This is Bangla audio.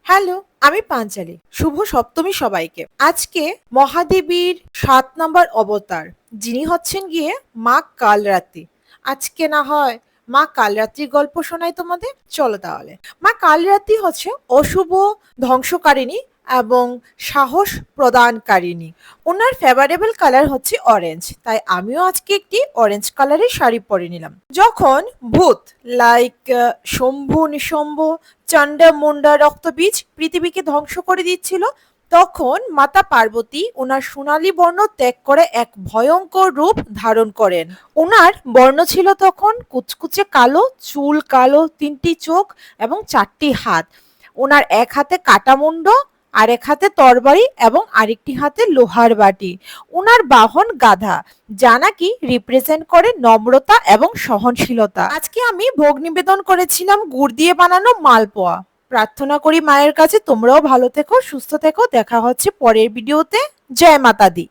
হ্যালো, আমি পাঞ্চালি। শুভ সপ্তমী সবাইকে। আজকে মহাদেবীর ৭ নম্বর অবতার, যিনি হচ্ছেন গিয়ে মা কালরাত্রি। আজকে না হয় মা কালরাত্রির গল্প শোনাই তোমাদের? চলো তাহলে। মা কালরাত্রি হচ্ছে অশুভ ধ্বংসকারিণী এবং সাহস প্রদানকারিণী। উনার ফেভারেবল কালার হচ্ছে অরেঞ্জ। তাই আমিও আজকে একটি অরেঞ্জ কালারের শাড়ি পরে নিলাম। যখন ভূত লাইক শম্ভু, নিশম্ভ, চণ্ডা, মুন্ডা, রক্তবীজ পৃথিবীকে ধ্বংস করে দিচ্ছিল, তখন মাতা পার্বতী ওনার সোনালী বর্ণ ত্যাগ করে এক ভয়ঙ্কর রূপ ধারণ করেন। ওনার বর্ণ ছিল তখন কুচকুচে কালো, চুল কালো, ৩টি চোখ এবং ৪টি হাত। ওনার এক হাতে কাটা মুন্ড, আরেক হাতে তরবারি এবং আরেকটি হাতে লোহার বাটি। ওনার বাহন গাধা, যা নাকি রিপ্রেজেন্ট করে নম্রতা এবং সহনশীলতা। আজকে আমি ভোগ নিবেদন করেছিলাম গুড় দিয়ে বানানো মালপোয়া। প্রার্থনা করি মায়ের কাছে তোমরাও ভালো থেকো, সুস্থ থেকো। দেখা হচ্ছে পরের ভিডিওতে। জয় মাতা দি।